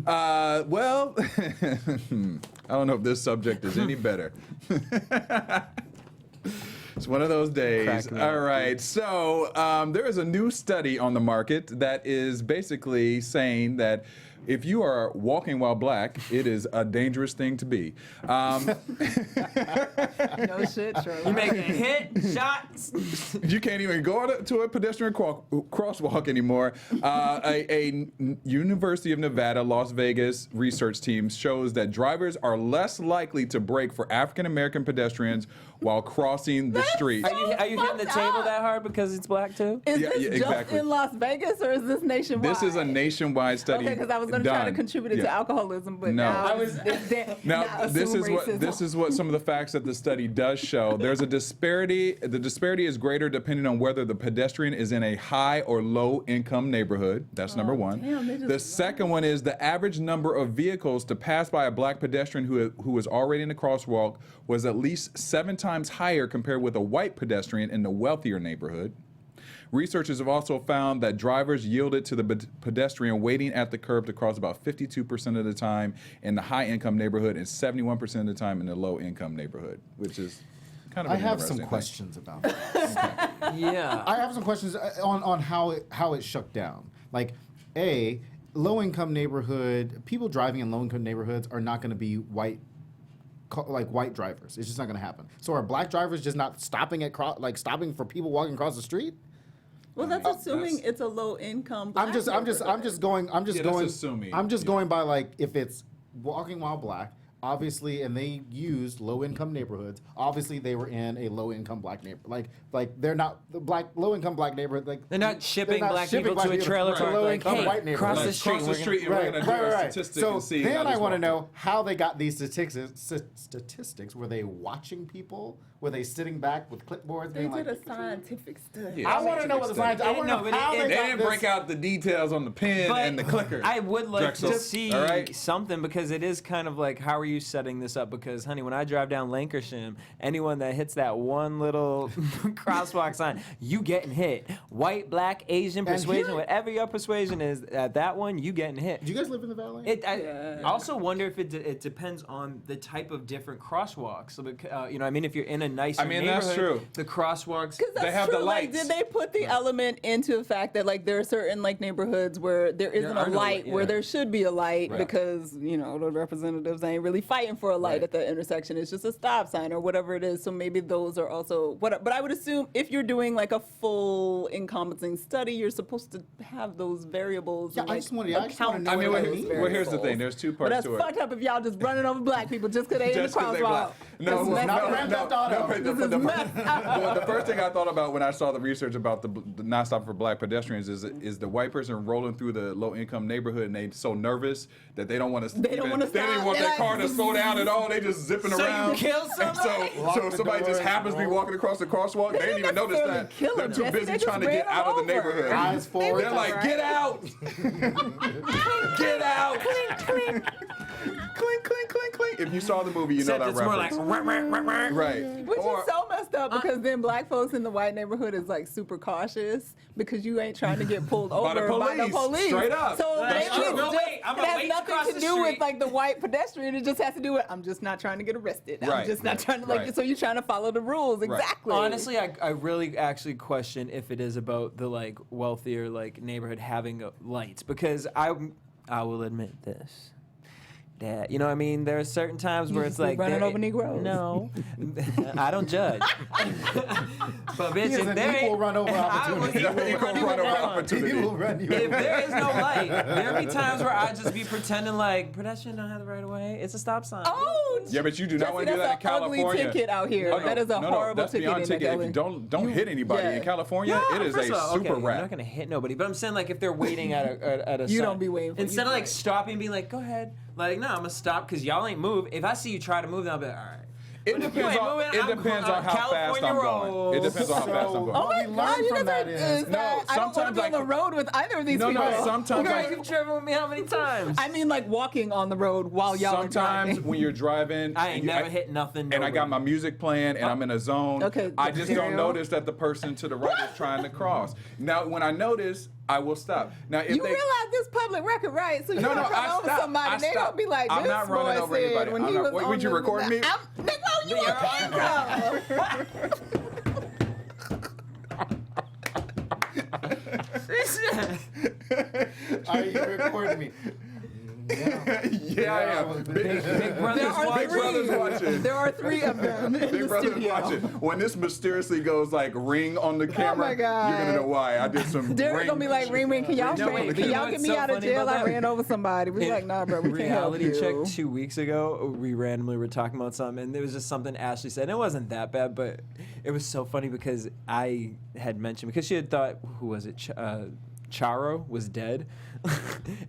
Well, I don't know if this subject is any better. It's one of those days. Crack me All up, right. So there is a new study on the market that is basically saying that if you are walking while black, it is a dangerous thing to be. No shit, Shirley. You making hit shots. You can't even go to a pedestrian crosswalk anymore. A University of Nevada, Las Vegas research team shows that drivers are less likely to brake for African American pedestrians while crossing the street. Are you hitting the fucked table up. that hard because it's black too? Is Yeah, this yeah, just exactly. in Las Vegas or is this nationwide? This is a nationwide study. Okay, because I was going to try to done. contribute it to Yeah. alcoholism, but No. now I was- Now, this is what some of the facts that the study does show. There's a disparity. The disparity is greater depending on whether the pedestrian is in a high or low income neighborhood. That's number one. damn, they just The second one is the average number of vehicles to pass by a black pedestrian who was already in the crosswalk was at least 7 times higher compared with a white pedestrian in the wealthier neighborhood. Researchers have also found that drivers yielded to the pedestrian waiting at the curb to cross about 52% of the time in the high-income neighborhood and 71% of the time in the low-income neighborhood, which is kind of I an have some interesting thing. questions about that. Yeah. I have some questions on how it shook down. Like, low-income neighborhood, people driving in low-income neighborhoods are not going to be white drivers. It's just not going to happen. So are black drivers just not stopping at stopping for people walking across the street? Well, that's assuming it's a low income. I'm just going by like if it's walking while black, obviously, and they used low income neighborhoods. Obviously, they were in a low income black neighborhood. Like they're not the low income black neighborhood. Like They're not shipping black people black to a trailer to park. low Like, income hey, white neighborhood. cross the Like, street. cross the we're gonna- street and we're going to do a statistic So and see then how I this want to walk. know how they got these statistics. Were they watching people? Were they sitting back with clipboards They being did like? a scientific study. Yeah. I want to know what the science. I want to know how They they got didn't this. break out the details on the pen But and the clicker. I would like Drexel. to see All right? something because it is kind of like, how are you setting this up? Because, honey, when I drive down Lancashire, anyone that hits that one little crosswalk sign, you getting hit. White, black, Asian, persuasion, here- whatever your persuasion is, at that one, you getting hit. Do you guys live in the valley? I also wonder if it depends on the type of different crosswalks. So, I mean, if you're in a nicer that's neighborhood, true. the crosswalks. Because that's They have true. the Like, lights. did they put the element into the fact that like there are certain like neighborhoods where there isn't are a no light light, where yeah. there should be a light Right. because the representatives ain't really fighting for a light Right. at the intersection. It's just a stop sign or whatever it is. So maybe those are also what. But I would assume if you're doing like a full encompassing study, you're supposed to have those variables. Yeah, and, I like, just wanna know account what I mean, for that those means. well, here's the variables. thing. There's two But parts that's to it. fucked up if y'all just running over black people just because they in the Just 'cause they black. crosswalk. No, That's messed not up. Grand Theft Auto. The first thing I thought about when I saw the research about the not stopping for black pedestrians is the white person rolling through the low income neighborhood and they so nervous that they don't want to. They don't wanna They don't even stop. want They're their car like- to slow down at all. They just zipping So you around. kill And somebody? so if somebody just happens to be walking across the crosswalk, they didn't even notice necessarily that. kill They're them, too Jesse. busy They just trying to get ran out of the them over. neighborhood. Eyes forward. They're like, get out! Get out! Clink, clink, clink, clink. If you saw the movie, you know Except that it's more like, reference. Right. Which Or- is so messed up up because then black folks in the white neighborhood is like super cautious because you ain't trying to get pulled over by the police. Straight up. So Like, maybe I'm gonna wait. it I'm gonna has wait to nothing cross to the do with street. like the white pedestrian. It just has to do with I'm just not trying to get arrested. I'm Right, just not trying to like. right. So you're trying to follow the rules exactly. Honestly, I really actually question if it is about the like wealthier like neighborhood having lights because I will admit this. That, you know what I mean? There are certain times where You it's just be like running there- over Negroes. No, I don't judge. But bitch, He is if an there equal ain't- run over I will opportunity. equal Equal run run over over opportunity. He will run you If over. there is no light, there be times where I just be pretending like pedestrian don't have the right of way. It's a stop sign. Oh, Yeah, but you do not Jesse, want to do that in that's an California. ugly ticket out here. Oh, no, That is a no, horrible that's ticket beyond in ticket. If LA. you don't hit anybody yeah. in California, Yeah, it is first a of all, super okay, You're rap. not gonna hit nobody, but I'm saying like if they're waiting at a You sign, don't be waiting for- instead you of like right. stopping and being like, go ahead, like no, I'm gonna stop because y'all ain't move. If I see you try to move, then I'll be like, all right. It But if you depends ain't on moving, I'm how going- fast California I'm going. rolls. It depends on how fast I'm So- going. Oh my What we God! learned You from guys that are, is- that No, I don't want to sometimes be on I the can- road with either of these No, people. no, sometimes Girl, I- you've driven with me how many times? I mean, like walking on the road while y'all are Sometimes driving. when you're driving, I ain't and never hit nothing. and I got my nobody. music playing and I'm in a zone. Okay, I just don't Dario. notice that the person to the right is trying to cross. Now, when I notice, I will stop. Now, if You they realize this public record, right? So you No, don't no, run I over stop. somebody, I they stop. gonna be like, I'm this not running boy over said anybody. when I'm he not- was wait, on would you the- record me? Nigga, you You're a camera. Are you recording me? yeah, I am. Big There brother's are watching. Big Brother's watching. There are three of them in Big the Brother's studio. watching. When this mysteriously goes like ring on the camera, my God. you're gonna know why. I did some. Derek ring. gonna be like, ring, can y'all, No, wait, can you know y'all what's get me so out of funny jail? about I that? ran over somebody. We like, nah, bro, we can't help Reality you. check 2 weeks ago, we randomly were talking about something, and it was just something Ashley said. And it wasn't that bad, but it was so funny because I had mentioned, because she had thought, who was it? Charo was dead.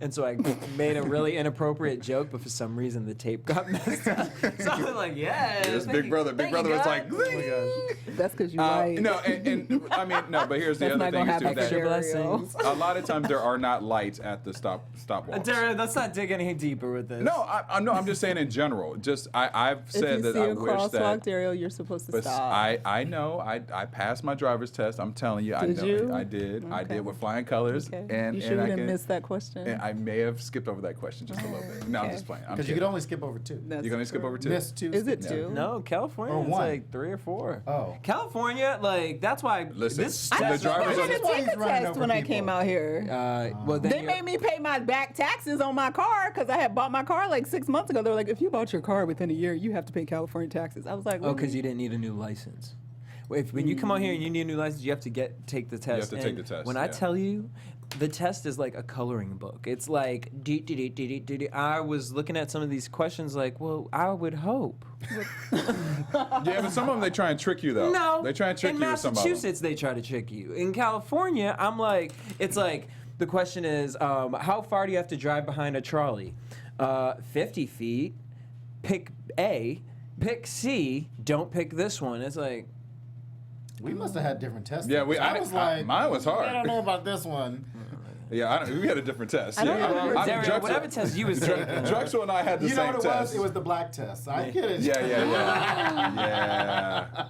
And so I made a really inappropriate joke, but for some reason the tape got messed up. So I was like, yeah. This Big Brother. Big Brother was like, That's because you're right. no, and I mean, no, but here's the That's other not gonna thing is too happen, that Extra Dario. blessings. a lot of times there are not lights at the stopwatch. Darren, let's not dig any deeper with this. No, I'm just saying in general. Just I've if said you that see I a wish crosswalk, that. Dario, you're supposed to But stop. I know I passed my driver's test. I'm telling you, I Did know you? I did. I Okay. did with flying colors, Okay. and you and sure I you didn't can. miss that question. And I may have skipped over that question just a little bit. No, I'm Okay. just playing. I'm Because you kidding. could only skip over two. That's You're gonna skip true. over two. Miss two. Is it skip two? No, California Or is one. like 3 or 4. Oh. California, like that's why Listen, this I I the didn't drivers I on didn't That's why take he's a running test over when I people. came out here. well then They you're- made me pay my back taxes on my car because I had bought my car like 6 months ago. They were like, if you bought your car within a year, you have to pay California taxes. I was like, Oh, because really? you didn't need a new license. When you come out here and you need a new license, you have to take the test. have to take And the test, When I yeah. tell you, the test is like a coloring book. It's like, I was looking at some of these questions like, well, I would hope. Yeah, but some of them they try and trick you though. No. They try and trick in you with some of them. Massachusetts, they try to trick you. In California, I'm like, it's like, the question is, how far do you have to drive behind a trolley? 50 feet. Pick A. Pick C. Don't pick this one. It's like, We must have had different tests. Yeah, I was like, mine was hard. I don't know about this one. Yeah, we had a different test. I don't yeah, remember. Darren, Drexel- whatever test you was taking. Drexel and I had the You know same what it was? test. It was the black test. I get it. Yeah. Yeah.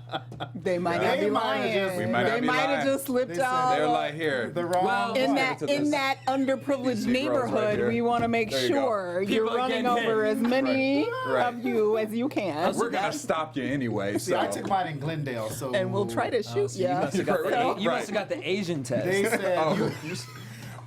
They might Yeah. not be They might have lying. just- we might not They be might have lying. just slipped They said out. They're like, here. The wrong Well, in one. that to this. in that underprivileged These Negroes right neighborhood, here. we want to make There you go. sure you're People are running getting over hit. as many Right. of you as you can. We're going to stop you anyway. See, So. I took mine in Glendale, so. And we'll try to shoot so you ya. must have got, Right. you must have got the Asian test. They said,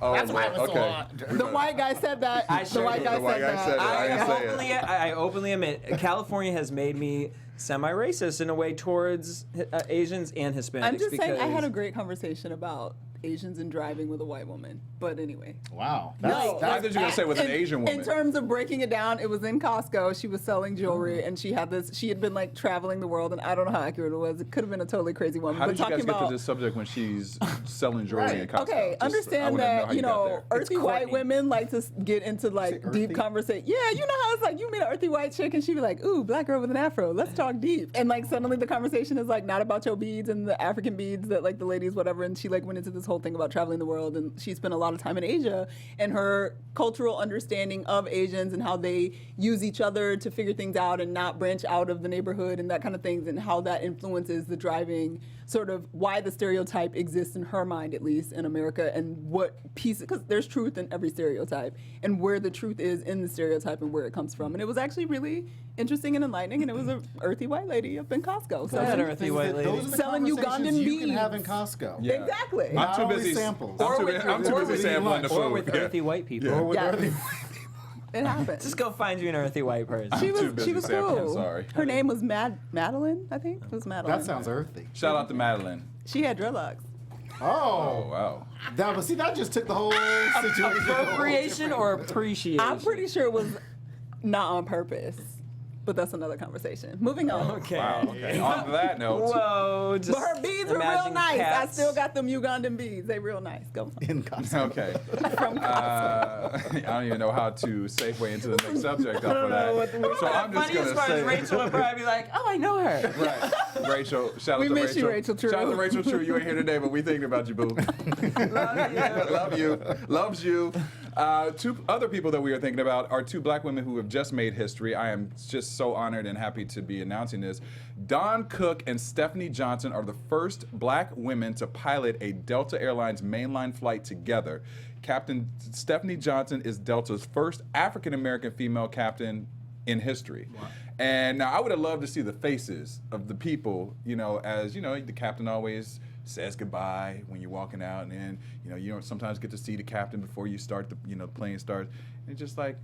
Oh, oh, that's why it was so okay. hard. The white guy said that. I The sure white did. guy The white said guy that. said it. I didn't say it. I openly admit, California has made me semi-racist in a way towards Asians and Hispanics. I'm just saying, I because- had a great conversation about Asians and driving with a white woman. But anyway. Wow. I thought you were going to say with an Asian woman. In terms of breaking it down, it was in Costco. She was selling jewelry, and she had this. She had been like traveling the world, and I don't know how accurate it was. It could have been a totally crazy woman. How but did you guys talking get about to this subject when she's selling jewelry in Costco? okay, Just, I understand wanna know that how you got know there. earthy It's white Courtney. women like to get into like earthy? deep conversation. Yeah, you know how it's like you meet an earthy white chick, and she be like, "Ooh, black girl with an afro. Let's talk deep." And like suddenly the conversation is like not about your beads and the African beads that like the ladies whatever. And she like went into this whole thing about traveling the world, and she spent a lot of time in Asia, and her cultural understanding of Asians and how they use each other to figure things out and not branch out of the neighborhood and that kind of things, and how that influences the driving, sort of why the stereotype exists in her mind, at least in America, and what piece, because there's truth in every stereotype, and where the truth is in the stereotype and where it comes from. And it was actually really interesting and enlightening, and it was an earthy white lady up in Costco. Go ahead, earthy white lady. Those are the Selling conversations Ugandan you can have in beads. Costco. Yeah. Exactly. I'm Not too only busy. samples. I'm too busy sampling the food. Or with Yeah. earthy white people. Or with Yes. earthy- It happened. Just go find you an earthy white person. She I'm too was busy she was sampling, cool. sorry. Her name was Madeline, I think. It was Madeline. That sounds earthy. Shout out to Madeline. She had dreadlocks. Oh, Oh, wow. that just took the whole situation. Appropriation or appreciation? I'm pretty sure it was not on purpose, but that's another conversation. Moving on. Okay. Wow. Okay. On that note. Whoa. Just But her beads were real imagine nice. cats. I still got them Ugandan beads. They real nice. Go. in Costco. Okay. From I don't even know how to segue into the next subject off of that. So I'm just Funniest gonna part is say, Rachel would probably be like, "Oh, I know her." right, Rachel. Shout out We to miss Rachel. you, Rachel True. Shout out to Rachel True. You ain't here today, but we thinking about you, boo. Love you. Loves you. Two other people that we are thinking about are two black women who have just made history. I am just so honored and happy to be announcing this. Dawn Cook and Stephanie Johnson are the first black women to pilot a Delta Airlines mainline flight together. Captain Stephanie Johnson is Delta's first African-American female captain in history. Wow. And now I would have loved to see the faces of the people, as the captain always says goodbye when you're walking out, and then you don't sometimes get to see the captain before you start the plane starts. And it's just like,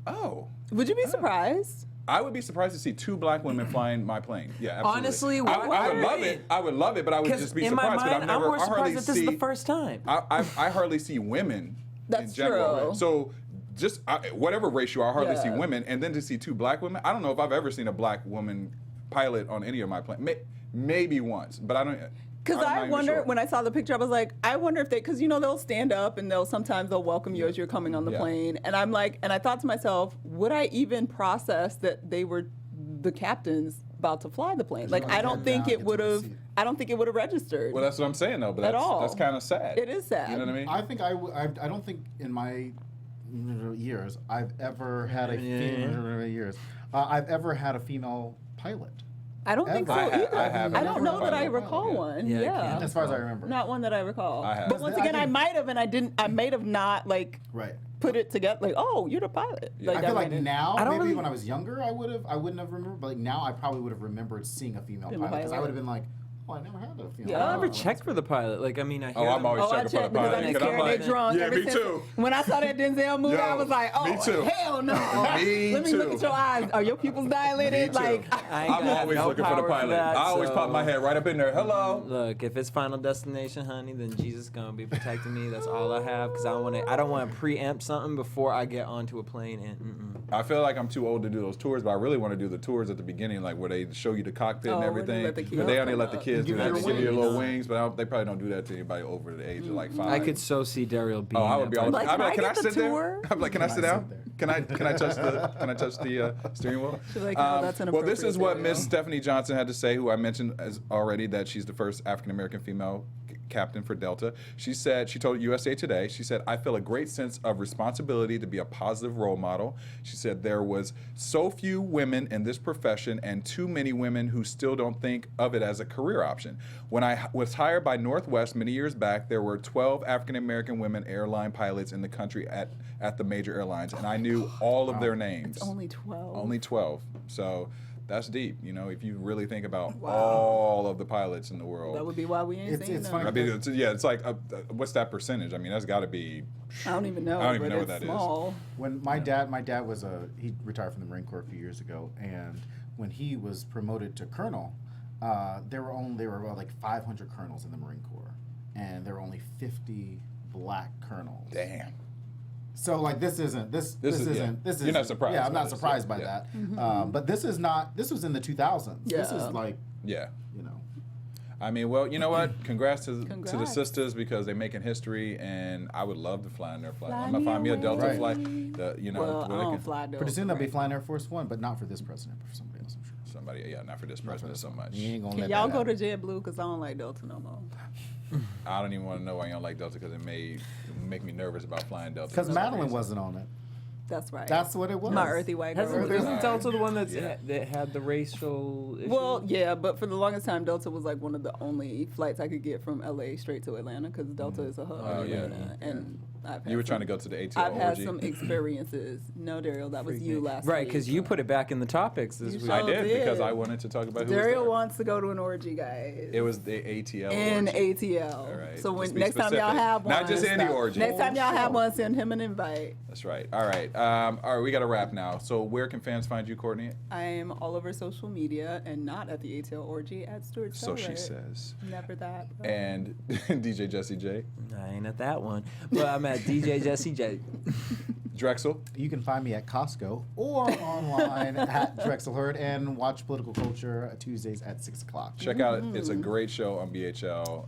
oh. Would you be surprised? I would be surprised to see two black women flying my plane. Yeah, absolutely. Honestly, I would love why? it. I would love it, but I would just be in my surprised. mind, But I'm more I hardly surprised that this is the first time. I hardly see women That's in general. true. So just whatever ratio, I hardly see Yeah. women, and then to see two black women. I don't know if I've ever seen a black woman pilot on any of my planes. Maybe once, but I don't. Because I'm not I even wonder, sure. when I saw the picture, I was like, I wonder if because they'll stand up and sometimes they'll welcome you as you're coming on the Yeah. plane. And I'm like, and I thought to myself, would I even process that they were the captains about to fly the plane? Like, I don't think it would have, I don't think it would have registered. Well, that's what I'm saying though. But At that's, all. that's kind of sad. It is sad. You know what I mean? I think I don't think in my years I've ever had I've ever had a female pilot. I don't think so Ever. either. I haven't. I don't know that I Yeah. recall one. Yeah, I Yeah. can't. As far as I remember. Not one that I recall. I have. But once I again, I think- might have, and I didn't. I may have not Right. put it together. Like, oh, you're the pilot. Yeah. I that feel like might have- now, I don't maybe really- when I was younger, I wouldn't have remembered. But like now, I probably would have remembered seeing a female Female pilot because I pilot. would have been like, oh, I never had a female. Yeah. pilot. I never That's checked for the pilot. Like, I mean, I hear Oh, I'm them- always Oh, I checking for the checked because pilot. I'm because I'm scared like, they drunk. yeah, ever me since- too. When I saw that Denzel movie, Yo, I was like, me oh, too. hell no. Me Let me look too. at your eyes. Are your pupils dilated? Me too. Like, I ain't I'm gonna have always no looking for the power pilot. that, I always so- pop my head right up in there. Hello. Look, if it's Final Destination, honey, then Jesus gonna be protecting me. That's all I have, because I don't want to preempt something before I get onto a plane. And I feel like I'm too old to do those tours, but I really want to do the tours at the beginning, like where they show you the cockpit and Oh, where they everything. let the But kids they only come let the up. kids do Give that. you They your give you your little wings. wings, but they probably don't do that to anybody over the age of like 5. I could so see Daryl being. Oh, I would be all. that Like, I'd be like, can I can I get the sit there? tour? I'm like, can I sit Sit down? there. Can I touch the steering wheel? She's like, no, that's well, this is inappropriate, what Daryl. Miss Stephanie Johnson had to say, who I mentioned as already that she's the first African American female captain for Delta. She told USA Today, she said, I feel a great sense of responsibility to be a positive role model. She said, there was so few women in this profession and too many women who still don't think of it as a career option. When I was hired by Northwest many years back, there were 12 African American women airline pilots in the country at the major airlines, and I knew all of their names. it's only 12. Only 12. So that's deep, if you really think about all of the pilots in the world. That would be why we ain't seeing it's them. funny. I mean, it's like, what's that percentage? I mean, that's got to be. I don't even know. I don't even but know what it's that is. small. When my dad was he retired from the Marine Corps a few years ago, and when he was promoted to colonel, there were about like 500 colonels in the Marine Corps, and there were only 50 black colonels. Damn. So like this isn't. You're not surprised Yeah, I'm by not this, surprised by yeah. that. But this is not. This was in the 2000s. This Yeah. is like Yeah. you know. I mean, well, you know what? Congrats to the Congrats. sisters because they're making history, and I would love to fly in their flight. Fly I'm gonna find me a me Delta away. flight. Well, I where they don't can- fly Delta. Pretty soon they'll be flying Air Force One, but not for this president, but for somebody else, I'm sure. Somebody, yeah, not for this president so much. You ain't gonna Can let y'all that go to happen. JetBlue? Because I don't like Delta no more. I don't even want to know why you don't like Delta because it make me nervous about flying Delta. Because for some Madeline reason. wasn't on it. That's right. That's what it was. My earthy white girl. Isn't Delta the one that's Yeah. that had the racial issue? Well, yeah, but for the longest time, Delta was like one of the only flights I could get from LA straight to Atlanta because Delta is a hub Oh, in yeah. Atlanta. And I've had You were some- trying to go to the ATL I've had orgy. some experiences. No, Daryl, that was you last Right, week. because you put it back in the topics this You week. I sure did because did. I wanted to talk about who was Daryl there. wants to go to an orgy, guys. It was the ATL in orgy. ATL. All right. So when Just be next time y'all specific. have one, Not just any orgy. next time y'all have Show. one, send him an invite. That's right. All right. All right. We got to wrap now. So where can fans find you, Courtney? I'm all over social media and not at the ATL orgy at Stuart So she Celebrate. says. Never that. but- And DJ Jesse J. I ain't at that one, but I'm at DJ Jesse J. Drexel. You can find me at Costco or online at Drexel Hurd and watch Political Culture Tuesdays at 6 o'clock. Check out it. It's a great show on BHL.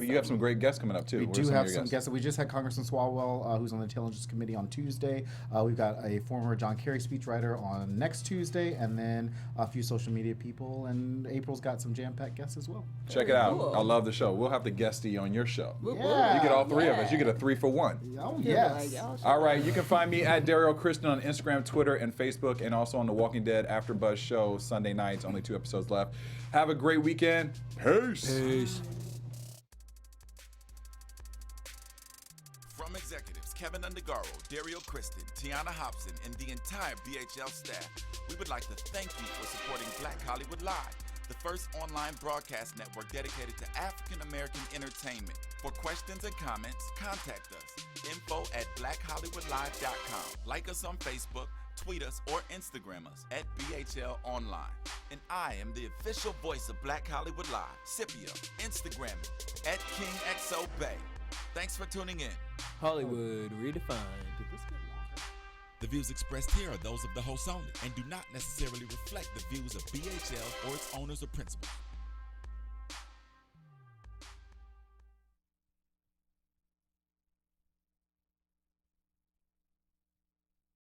You have some great guests coming up too. We Who are do of have your some guests. We just had Congressman Swalwell, who's on the Intelligence Committee on Tuesday. We've got a former John Kerry speechwriter on next Tuesday, and then a few social media people. And April's got some jam-packed guests as well. Check it out. Cool. I love the show. We'll have the guestie on your show. Whoop, whoop. Yeah. You get all three of us. Yeah. You get a 3-for-1. Oh, Like, yes. y'all should- All right, you can find me at Daryl Christian on Instagram, Twitter, and Facebook, and also on the Walking Dead After Buzz show Sunday nights. Only 2 episodes left. Have a great weekend. Peace. Peace. From executives Keven Undergaro, Dario Kristen, Tiana Hobson, and the entire BHL staff, we would like to thank you for supporting Black Hollywood Live, the first online broadcast network dedicated to African American entertainment. For questions and comments, contact us. info@blackhollywoodlive.com. Like us on Facebook, tweet us, or Instagram us at BHL Online. And I am the official voice of Black Hollywood Live, Scipio. Instagram me at KingXOBay. Thanks for tuning in. Hollywood redefined. The views expressed here are those of the host only and do not necessarily reflect the views of BHL or its owners or principals.